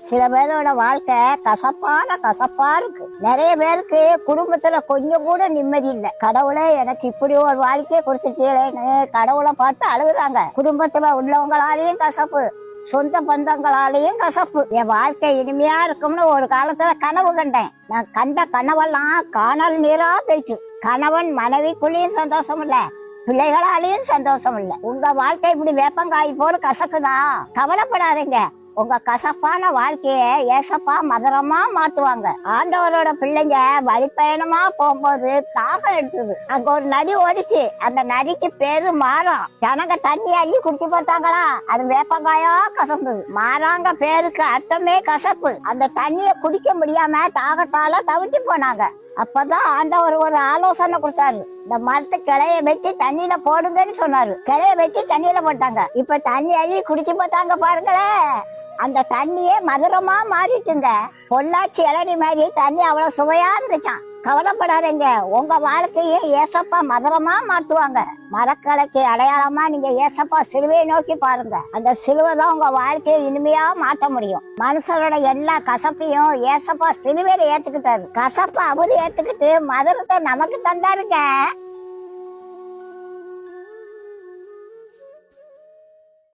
சில பேரோட வாழ்க்கை கசப்பா இருக்கு. நிறைய பேருக்கு குடும்பத்துல கொஞ்சம் கூட நிம்மதி இல்லை. கடவுளே எனக்கு இப்படி ஒரு வாழ்க்கையை கொடுத்துட்டீங்களேன்னு கடவுளை பார்த்து அழுகுறாங்க. குடும்பத்துல உள்ளவங்களாலேயும் கசப்பு, சொந்த பந்தங்களாலேயும் கசப்பு. என் வாழ்க்கை இனிமையா இருக்கும்னு ஒரு காலத்துல கனவு கண்டேன். நான் கண்ட கனவெல்லாம் காணல் நீரா போயிட்டு. கணவன் மனைவிக்குள்ளேயும் சந்தோஷம் இல்ல, பிள்ளைகளாலேயும் சந்தோஷம் இல்ல. உங்க வாழ்க்கை இப்படி வேப்பங்காய் போல கசக்குதா? கவலைப்படாதீங்க. உங்க கசப்பான வாழ்க்கைய ஏசப்பா மதுரமா மாத்துவாங்க. ஆண்டவரோட பிள்ளைங்க வழிப்பயணமா போகும்போது தாகம் எடுத்தது. அங்க ஒரு நதி ஓடிச்சு. அந்த நதிக்கு பேரு மாறம். ஜனங்க தண்ணி அள்ளி குடிச்சு பார்த்தாங்களா, அது வேப்பங்காயா கசந்தது. மாறாங்க பேருக்கு அர்த்தமே கசப்பு. அந்த தண்ணிய குடிக்க முடியாம தாகத்தால தவிச்சு போனாங்க. அப்பதான் ஆண்டவர் ஒரு ஆலோசனை கொடுத்தாரு. இந்த மரத்து கிளைய வெட்டி தண்ணியில போடுங்கன்னு சொன்னாரு. கிளைய வெட்டி தண்ணியில போட்டாங்க. இப்ப தண்ணி அள்ளி குடிச்சு பார்த்தாங்க பாருங்களேன், அந்த தண்ணியே மதுரமா மாறிட்டுங்க. பொள்ளாச்சி இளநி மாதிரி தண்ணி அவ்வளவு சுவையா இருந்துச்சான். கவலைப்படாதீங்க, உங்க வாழ்க்கையும் ஏசப்பா மதுரமா மாட்டுவாங்க. மரக்கலைக்கு அடையாளமா நீங்க ஏசப்பா சிலுவையை நோக்கி பாருங்க. அந்த சிலுவை தான் உங்க வாழ்க்கையை இனிமையா மாற்ற முடியும். மனுஷனோட எல்லா கசப்பையும் ஏசப்பா சிலுவையில ஏத்துக்கிட்டாரு. கசப்பை அவரு ஏத்துக்கிட்டு மதுரத்தை நமக்கு தந்தாருங்க.